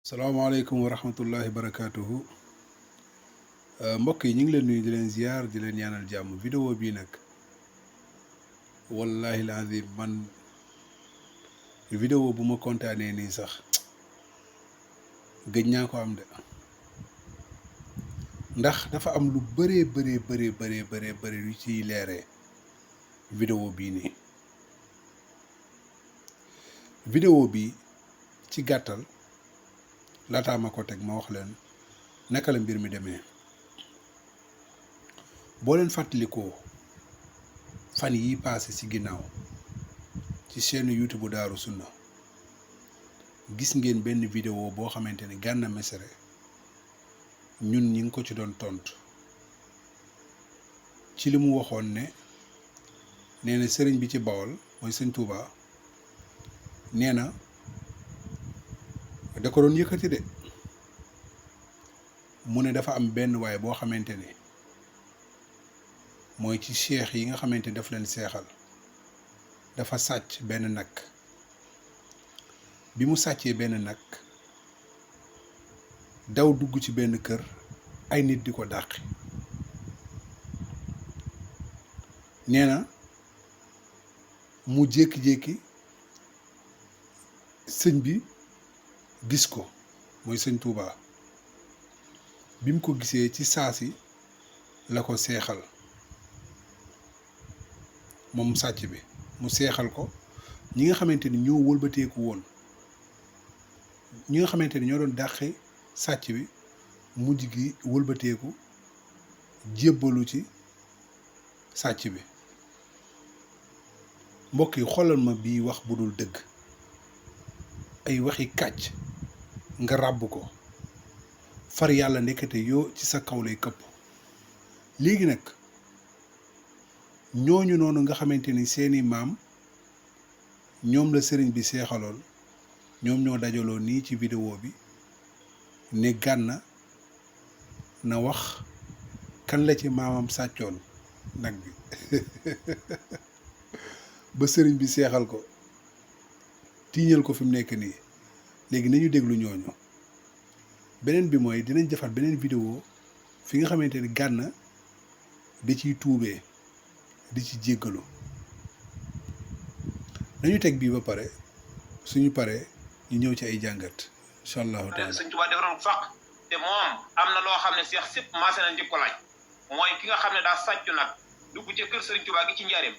salaamaaleykum wa rahmatullahi wa barakaatuhu mbokk yi ñu ngi leen nuyu di leen ziar di leen ñaanal jàmm vidéo bii nag wallahi lazim man vidéo bu ma kontaanee nii sax gëj naa ko am de ndax dafa am lu bëree yu ciy leeree vidéo bii nii vidéo bi ci gàttal laataa ma ko teg ma wax leen naka la mbir mi demee boo leen fàttalikoo fan yi paase ci ginnaaw ci chaîne YouTube bu Daaru Sunna gis ngeen benn vidéo boo xamante ni Gana Messere ñun ñi ngi ko ci doon tontu ci li mu waxoon ne nee na sëriñ bi ci Bawol mooy sëñ Touba nee na da ko doon yëkkati de mu ne dafa am benn waay boo xamante ne mooy ci cheikh yi nga xamante ni daf leen seexal dafa sàcc benn nag bi mu sàccee benn nag daw dugg ci benn kër ay nit di ko dàqi nee na mu jékki-jékki sëñ bi gis ko mooy sëñ Touba bi mu ko gisee ci saasi la ko seexal moom sàcc bi mu seexal ko ñi nga xamante ni ñoo wëlbateeku woon ñi nga xamante ni ñoo doon dàqe sàcc bi mujj gi wëlbateeku jébbalu ci sàcc bi mbokk yi xoolal ma bii wax bu dul dëgg ay waxi kàcc nga ràbb ko far yàlla ndekete yoo ci sa kaw lay këpp léegi nag ñooñu noonu nga xamante ni seeni maam ñoom la sëriñ bi seexaloon ñoom ñoo dajaloo nii ci vidéo bi ne Gana na wax kan la ci maamam sàccoon nag bi ba sëriñ bi seexal ko tiiñal ko fi mu nekk nii léegi nañu déglu ñooñu beneen bi mooy dinañ defaat beneen vidéo fi nga xamante ni Gana da ciy tuubee di ci jéggalu nañu teg bii ba pare suñu paree ñu ñëw ci ay jàngat incha allahu taala. sëñ Tuubaa defaroon faq te moom am na loo xam ne seex sépp maase na njëkk ko laaj mooy ki nga xam ne daa sàccu nag dugg ca kër sëriñ Tuubaa gi ci njaareem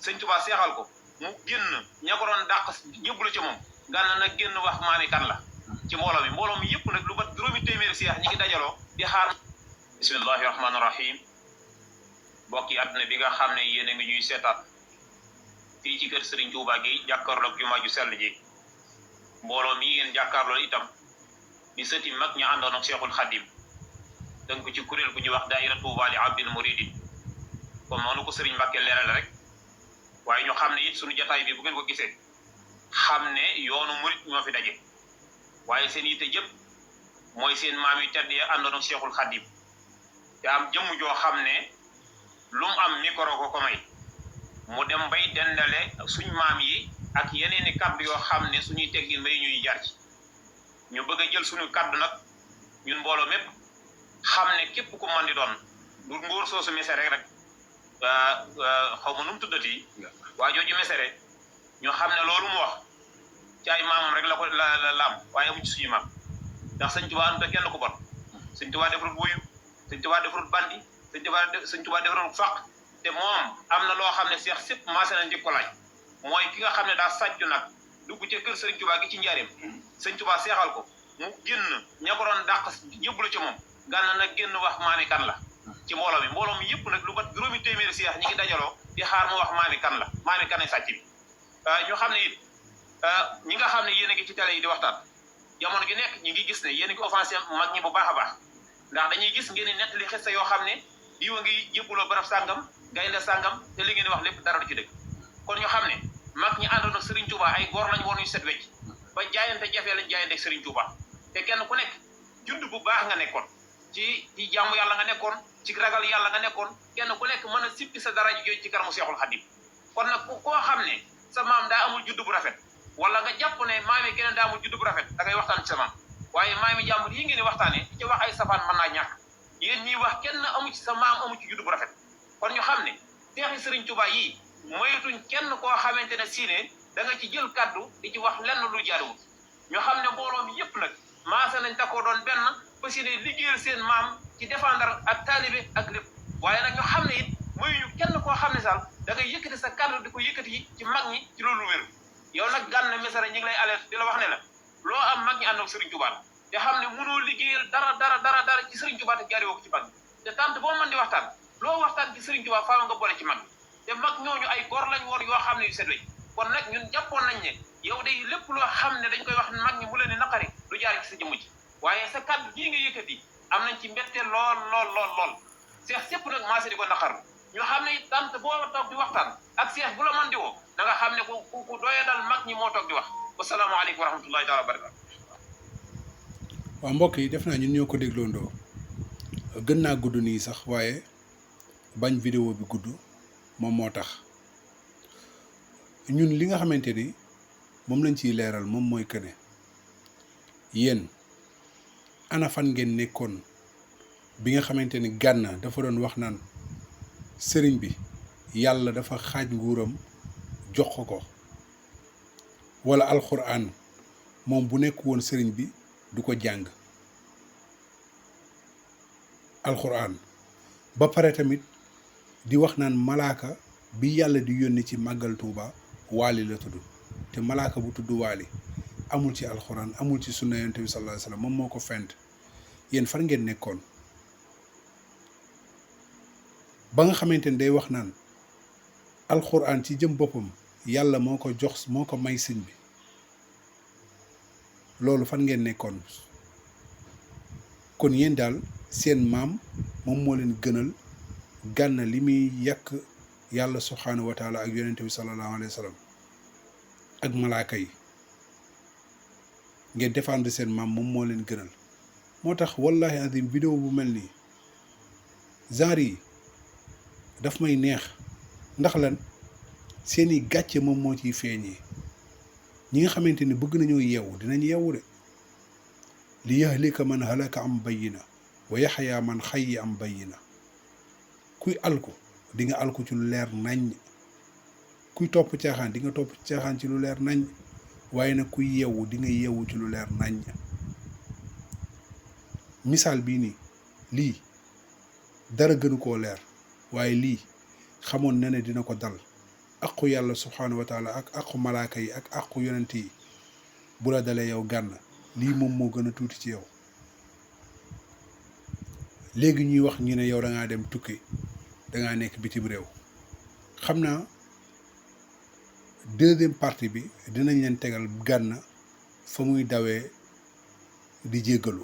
sëñ Tuubaa seexal ko mu génn ña ko doon dàq jébbalu ci moom Gana nag génn wax maami kan la ci mbooloo mi yëpp nag lu mat juróomi téeméeri seex ñi ngi dajaloo di xaar. bismillahi rahmaani rahim mbokk yi àdduna bi nga xam ne yéen a ngi ñuy seetaat fii ci kër sëriñ Tuubaa gi jàkkaarloo ak jumaa ju sell ji mbooloo mi ngeen jàkkaarloo itam di sëti mag ña àndoon ak Cheikhul Khadim dënk ci kuréel gu ñuy wax daaira Touba li abdil muridin comme noonu ko sëriñ Mbàkke leeral rek waaye ñu xam ne it suñu jataay bi bu ngeen ko gisee xam ne yoonu murid ñoo fi daje waaye seen yitte jëpp mooy seen maam yu tedd ya àndoon ak Cheikhul Khadim te am jëmm joo xam ne lu mu am micro ko may mu dem bay dendale suñ maam yi ak yeneen i kaddu yoo xam ne suñuy teggin may ñuy jar ci ñu bëgg a jël suñu kaddu nag ñun mbooloo mépp xam ne képp ku mën di doon du ngóor soosu Messere rek xaw ma nu mu tuddati waa jooju Messere ñu xam ne loolu mu wax ci ay maamam rek la ko la laam waaye amu ci suñu maam ndax sëñ Tuubaa am te kenn ku bon sëñ Tuubaa defarul wuyu sëñ Tuubaa defarul bandi sëñ Tuubaa defarul faq te moom am na loo xam ne seex sépp maase na njëkk ko laaj mooy ki nga xam ne daa sàccu nag dugg ca kër sëriñ Tuubaa gi ci njaareem sëñ Tuubaa seexal ko mu génn ña ko doon dàq jébbalu ci moom Gana nag génn wax maami kan la ci mbooloo mi yëpp nag lu mat juróomi téeméeri seex ñi ngi dajaloo di xaar mu wax maami kan la maami kan ay sàcc bi ñu xam ne it ñi nga xam ne yéen a ngi ci télé yi di waxtaan jamono gi nekk ñi ngi gis ne yéen a ngi offensé mag ñi bu baax a baax ndax dañuy gis ngeen di nettali xista yoo xam ne diwa ngi jébbuloo barab sàngam gaynde sàngam te li ngeen di wax lépp dara du ci dëgg kon ñu xam ne mag ñi àndoon ak Serigne Touba ay góor lañ woon yu set wecc ba jaayante jafee lañ jaayante ak Serigne Touba te kenn ku nekk judd bu baax nga nekkoon ci jaamu yàlla nga nekkoon ci ragal yàlla nga nekkoon kenn ku nekk mën a sippi sa dara jooju ci kanamu Seexul Xadim kon nag koo xam ne sa maam daa amul judd bu rafet wala nga jàpp ne maam yi keneen daa amul judd bu rafet da ngay waxtaan ci sa maam waaye maami jàmbur yi ngeen di waxtaane di ci wax ay safaan mën naa ñàkk yéen ñiy wax kenn amu ci sa maam amu ci juddu bu rafet kon ñu xam ne seexi Sëriñ Tuubaa yi moytuñ kenn koo xamante ne si ne da nga ci jël kaddu di ci wax lenn lu jaaruwul ñu xam ne mbooloo mi yëpp nag maasa nañ takoo doon benn ba si ne liggéeyal seen maam ci défendre ak taalibe ak lépp waaye nag ñu xam ne it moyuñu kenn koo xam ne sax da ngay yëkkati sa kaddu di ko yëkkati ci mag ñi ci loolu wér yow nag Gana Messere ñi ngi lay alerte di la wax ne la loo am mag ñi ànd ak Sëriñ Tuubaa te xam ne mënoo liggéeyal dara ci Sëriñ Tuubaa te jaaree woo ko ci mag ñi te tant boo mën di waxtaan loo waxtaan ci Sëriñ Tuubaa faaw nga boole ci mag ñi te mag ñooñu ay góor lañ woon yoo xam ne yu set lañ kon nag ñun jàppoon nañ ne yow day lépp loo xam ne dañ koy wax mag ñi mu leen di naqari du jaar ci sa jëmm ji waaye sa kàddu gii nga yëkkati am nañ ci mbette lool seex sépp nag maase di ko naqarlu ñu xam ne tant boo toog di waxtaan ak seex bu la mën di woo da nga xam ne ku doya dal mag ñi moo toog di wax wasalaamaaleykum wa rahmatullahi taala wa barakatu waaw mbokk yi def naa ñun ñoo ko dégloondoo gën naa gudd nii sax waaye bañ vidéo bi gudd moom moo tax ñun li nga xamante ni moom lañ ciy leeral moom mooy que ne yéen ana fan ngeen nekkoon bi nga xamante ni Gana dafa doon wax naan sëriñ bi yàlla dafa xaaj nguuram jox ko wala alxuraan moom bu nekk woon sëriñ bi du ko jàng alxuraan ba pare tamit di wax naan malaaka bi yàlla di yónni ci màggal Tuuba waali la tudd te malaaka bu tudd waali amul ci alxuraan amul ci sunna yonent bi sallallahu alayhi wasallam moom moo ko fent yéen fan ngeen nekkoon ba nga xamante ni day wax naan alxuraan ci jëm boppam yàlla moo ko jox moo ko may sëñ bi loolu fan ngeen nekkoon kon yéen daal seen maam moom moo leen gënal Gana li muy yàq yàlla subhaanahu wa taala ak yonente bi sallallahu alayhi wa sallam ak malaaka yi ngeen défendre seen maam moom moo leen gënal moo tax wallahi azim vidéo bu mel nii genre yi daf may neex ndax lan seeni gàcce moom moo ciy feeñee ñi nga xamante ni bëgg nañoo yeewu dinañ yeewu de li yahlika man halaka am bayyina wa yaxya man xayya am bayyina kuy alku di nga alku ci lu leer naññ kuy topp caaxaan di nga topp caaxaan ci lu leer naññ waaye nag kuy yeewu di nga yeewu ci lu leer naññ misaal bii nii lii dara gënu koo leer waaye lii xamoon na ne dina ko dal aqu yàlla subhaanahu wa taala ak aqu malaaka yi ak aqu yonent yi bu la dalee yow Gana lii moom moo gën a tuuti ci yow léegi ñuy wax ñu ne yow da ngaa dem tukki dangaa nekk bitim réew xam naa deuxième partie bi dinañ leen tegal Gana fa muy dawee di jéggalu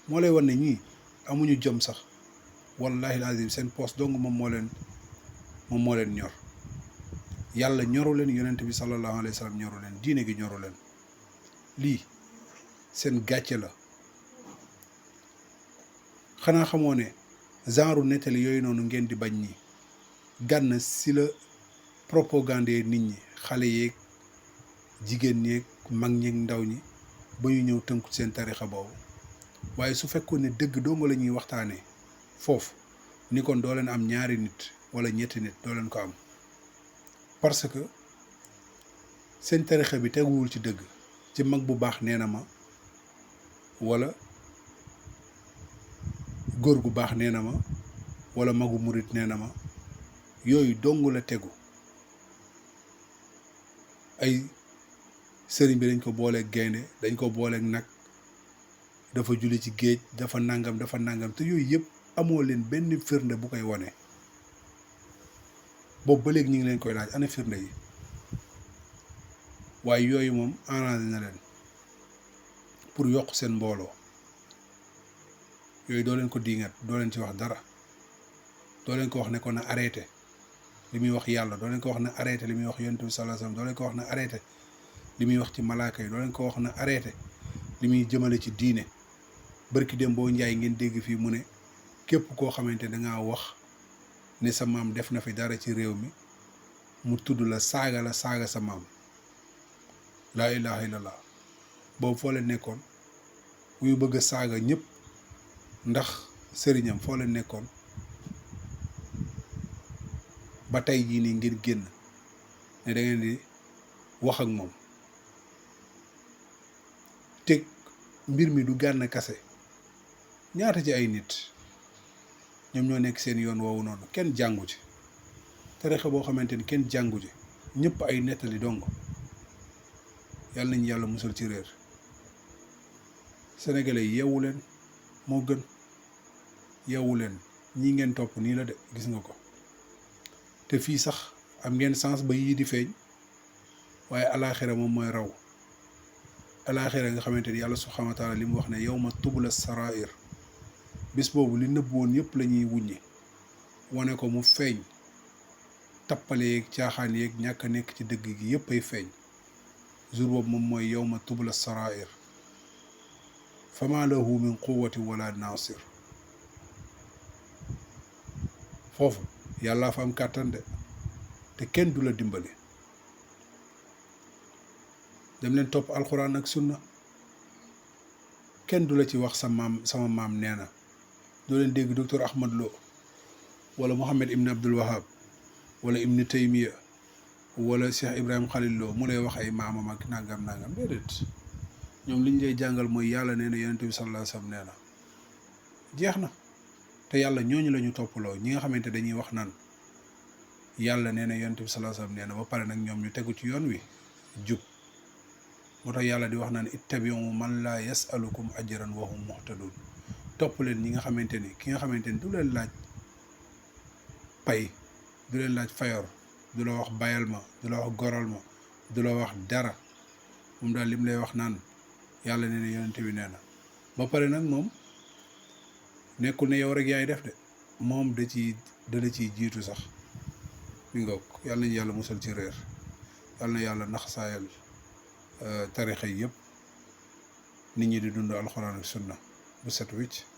moo lay wan ne ñii amuñu jom sax wallahi lazim seen poos dong moom moo leen ñor yàlla ñoru leen yonent bi sallallahu alayhi wa sallam ñoru leen diine gi ñoru leen lii seen gàcce la xanaa xamoo ne genre nettali yooyu noonu ngeen di bañ nii Gana si la propagande nit ñi xale yeeg jigéen ñeeg mag ñeeg ndaw ñi ba ñu ñëw tënku seen tarixa boobu waaye su fekkoon ne dëgg doo nga la ñuy waxtaanee foofu ni kon doo leen am ñaari nit wala ñetti nit doo leen ko am parce que seen tarixa bi teguwul ci dëgg ci mag bu baax nee na ma wala góor gu baax nee na ma wala magu murit nee na ma yooyu dong la tegu ay sëriñ bi dañ ko booleeg gaynde dañ ko booleeg nag dafa julli ci géej dafa nangam te yooyu yëpp amoo leen benn firnde bu koy wane boobu ba léegi ñu ngi leen koy laaj ana firnde yi waaye yooyu moom arrangé na leen pour yokk seen mbooloo yooyu doo leen ko diingat doo leen ci wax dara doo leen ko wax ne ko na arrêté li muy wax yàlla doo leen ko wax na arrêté li muy wax yonent bi sallallahu alayhi wasallam doo leen ko wax na arrêté li muy wax ci malaaka yi doo leen ko wax na arrêté li muy jëmale ci diine barki dem boo njaay ngeen dégg fii mu ne képp koo xamante dangaa wax ne sa maam def na fi dara ci réew mi mu tudd la saaga sa maam laa ilaha illallah boobu foo leen nekkoon muy bëgg a saaga ñëpp ndax sëriñam foo leen nekkoon ba tey jii nii ngir génn ne da ngeen di wax ak moom teg mbir mi du Gana Kassé ñaata ci ay nit ñoom ñoo nekk seen yoon woowu noonu kenn jàngu ci tarixa boo xamante ni kenn jàngu ci ñëpp ay nettali dong yàlla nañu yàlla musal ci réer sénégalais yeewu leen moo gën yeewu leen ñii ngeen topp nii la de gis nga ko te fii sax am ngeen sens ba yii di feeñ waaye alaaxira moom mooy raw alaaxira nga xamante ni yàlla subhaanahu wa taala li mu wax ne yawma tubla sarair bis boobu li nëbb woon yëpp la ñuy wuññi wane ko mu feeñ tappale yeeg caaxaan yeeg ñàkk a nekk ci dëgg gi yëpp ay feeñ jour boobu moom mooy yawma tubla sarair fama lahu min quwwati wala nasir foofu yàllaa fa am kàttan de te kenn du la dimbali dem leen topp alxuraan ak sunna kenn du la ci wax sama maam nee na doo leen dégg docteur Ahmad Lo wala Mohammed Ibn Abdul Wahab wala Ibn Taymiya wala Cheikh Ibrahim Khalil Lo mu lay wax ay maamam ak nangam nangam déedéet ñoom li ñu lay jàngal mooy yàlla nee na yonent bi sallallahu alayhi wasallam nee na jeex na te yàlla ñooñu la ñu toppaloo ñi nga xamante dañuy wax naan yàlla nee na yonent bi sallallahu alayhi wasallam nee na ba pare nag ñoom ñu tegu ci yoon wi jub moo tax yàlla di wax naan ittabi'u man laa yasalukum ajran wa hum muhtadun topp leen ñi nga xamante ni ki nga xamante ni du leen laaj pay du leen laaj fayor du la wax bayal ma du la wax goral ma du la wax dara moom daal lim lay wax naan yàlla nee na yonent bi nee na ba pare nag moom nekkul ne yow rek yaay def de moom da la ciy jiitu sax mi ngoog yàlla nañu yàlla musal ci réer yàlla na yàlla naxsaayal tarixa yi yëpp nit ñi di dund alxuraan ak sunna bu set wicc